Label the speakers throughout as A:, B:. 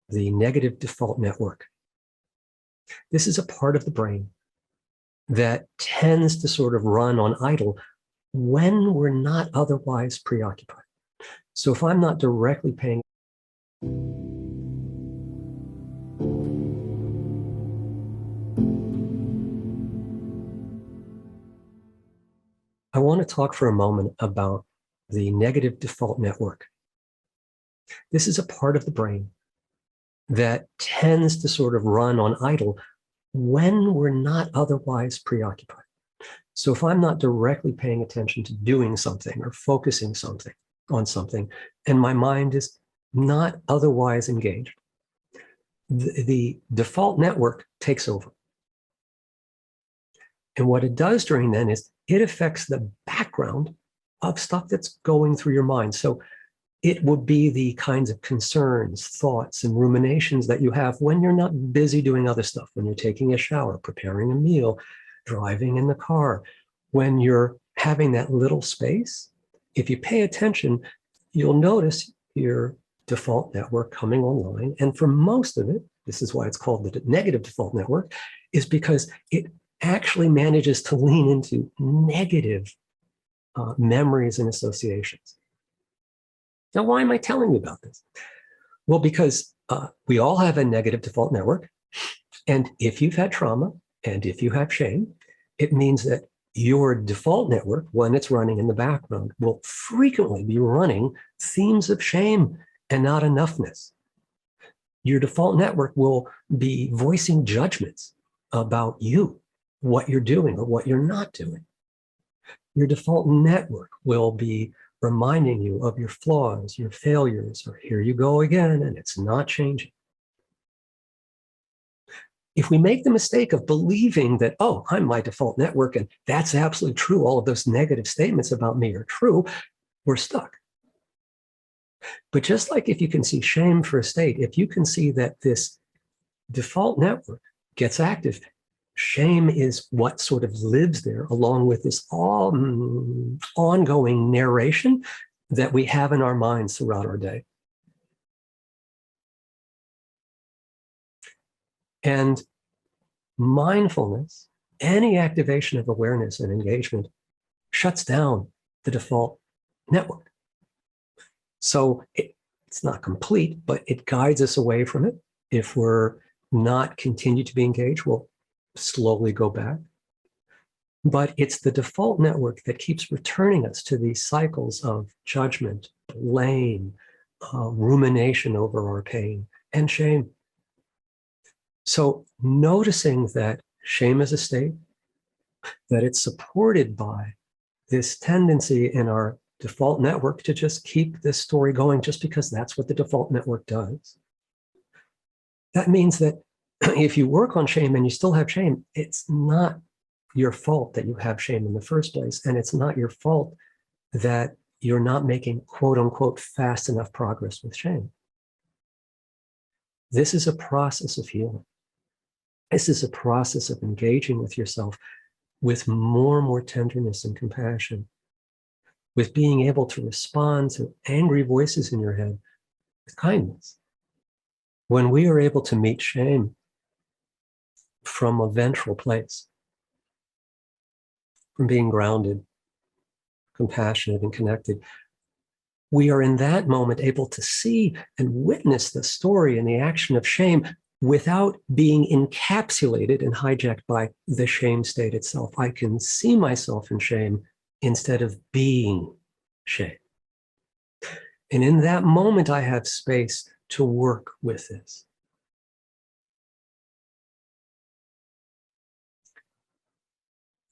A: the negative default network. This is a part of the brain that tends to sort of run on idle when we're not otherwise preoccupied. So if I'm not directly paying I want to talk for a moment about the negative default network. This is a part of the brain that tends to sort of run on idle when we're not otherwise preoccupied. So if I'm not directly paying attention to doing something or focusing on something, and my mind is not otherwise engaged, the default network takes over. And what it does during then is it affects the background of stuff that's going through your mind. So it would be the kinds of concerns, thoughts, and ruminations that you have when you're not busy doing other stuff, when you're taking a shower, preparing a meal, driving in the car. When you're having that little space, if you pay attention, you'll notice your default network coming online. And for most of it, this is why it's called the negative default network, is because it actually manages to lean into negative memories and associations. Now, why am I telling you about this? Well, because we all have a negative default network. And if you've had trauma and if you have shame, it means that your default network, when it's running in the background, will frequently be running themes of shame and not enoughness. Your default network will be voicing judgments about you, what you're doing or what you're not doing. Your default network will be reminding you of your flaws, your failures, or here you go again, and it's not changing. If we make the mistake of believing that, oh, I'm my default network, and that's absolutely true, all of those negative statements about me are true, we're stuck. But just like if you can see shame for a state, if you can see that this default network gets active, shame is what sort of lives there along with this ongoing narration that we have in our minds throughout our day. And mindfulness, any activation of awareness and engagement, shuts down the default network. So it's not complete, but it guides us away from it. If we're not continue to be engaged, we'll slowly go back. But it's the default network that keeps returning us to these cycles of judgment, blame, rumination over our pain, and shame. So noticing that shame is a state, that it's supported by this tendency in our default network to just keep this story going just because that's what the default network does. That means that if you work on shame and you still have shame, it's not your fault that you have shame in the first place. And it's not your fault that you're not making quote unquote fast enough progress with shame. This is a process of healing. This is a process of engaging with yourself with more and more tenderness and compassion, with being able to respond to angry voices in your head with kindness. When we are able to meet shame from a ventral place, from being grounded, compassionate, and connected, we are in that moment able to see and witness the story and the action of shame without being encapsulated and hijacked by the shame state itself. I can see myself in shame instead of being shame. And in that moment, I have space to work with this.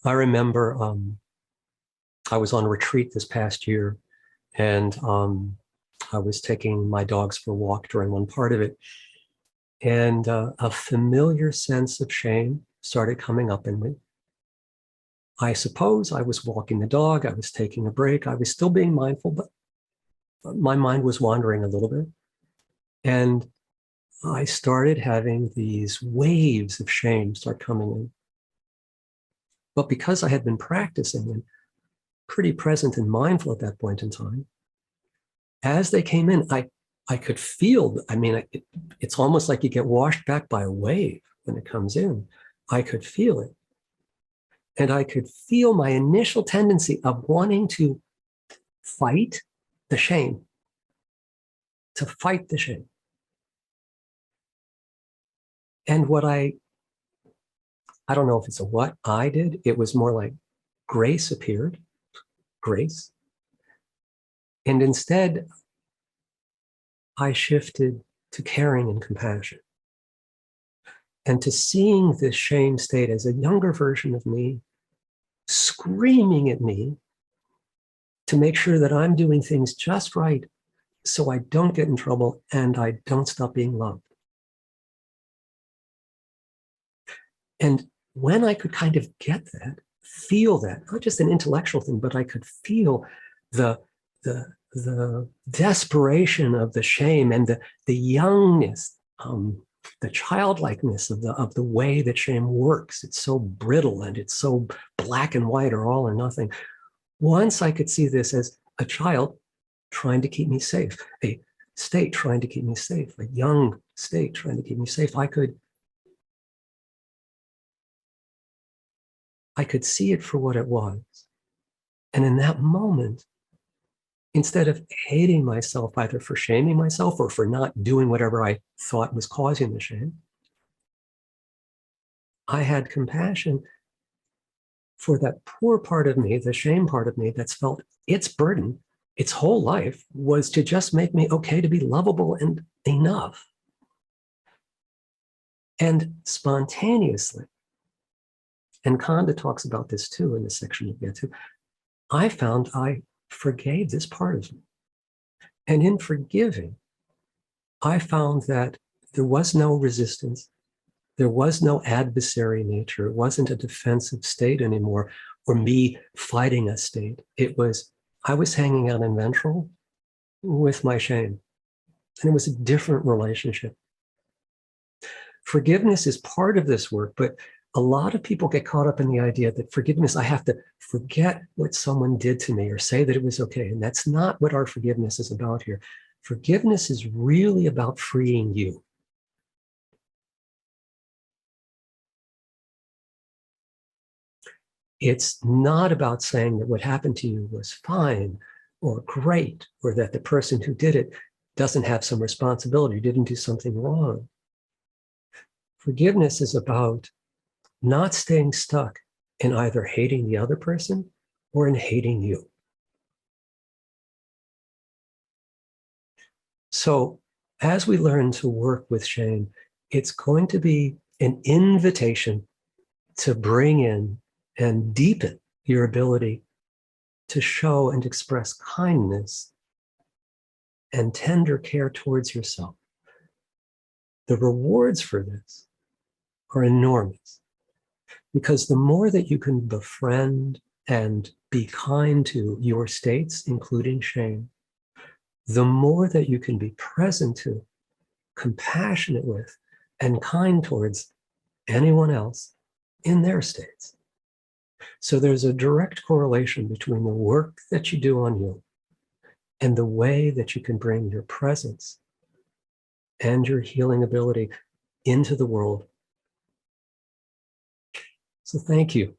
A: I remember I was on retreat this past year, and I was taking my dogs for a walk during one part of it. And a familiar sense of shame started coming up in me. I suppose I was walking the dog, I was taking a break, I was still being mindful, but my mind was wandering a little bit. And I started having these waves of shame start coming in. But because I had been practicing and pretty present and mindful at that point in time, as they came in, I I could feel, I mean, it's almost like you get washed back by a wave when it comes in. I could feel it. And I could feel my initial tendency of wanting to fight the shame, to fight the shame. And what I don't know if it's a what I did, it was more like grace appeared, grace. And instead, I shifted to caring and compassion and to seeing this shame state as a younger version of me screaming at me to make sure that I'm doing things just right so I don't get in trouble and I don't stop being loved. And when I could kind of get that, feel that, not just an intellectual thing, but I could feel the desperation of the shame and the youngness, the childlikeness of the way that shame works. It's so brittle and it's so black and white or all or nothing. Once I could see this as a child trying to keep me safe, a state trying to keep me safe, a young state trying to keep me safe, I could see it for what it was. And in that moment, instead of hating myself either for shaming myself or for not doing whatever I thought was causing the shame, I had compassion for that poor part of me, the shame part of me that's felt its burden, its whole life was to just make me okay to be lovable and enough. And spontaneously, and Kanda talks about this too in the section you get to, I found I forgave this part of me. And in forgiving, I found that there was no resistance. There was no adversary nature. It wasn't a defensive state anymore or me fighting a state. It was, I was hanging out in ventral with my shame. And it was a different relationship. Forgiveness is part of this work, but a lot of people get caught up in the idea that forgiveness, I have to forget what someone did to me or say that it was okay. And that's not what our forgiveness is about here. Forgiveness is really about freeing you. It's not about saying that what happened to you was fine or great, or that the person who did it doesn't have some responsibility, didn't do something wrong. Forgiveness is about not staying stuck in either hating the other person or in hating you. So as we learn to work with shame, it's going to be an invitation to bring in and deepen your ability to show and express kindness and tender care towards yourself. The rewards for this are enormous, because the more that you can befriend and be kind to your states, including shame, the more that you can be present to, compassionate with, and kind towards anyone else in their states. So there's a direct correlation between the work that you do on you and the way that you can bring your presence and your healing ability into the world. So thank you.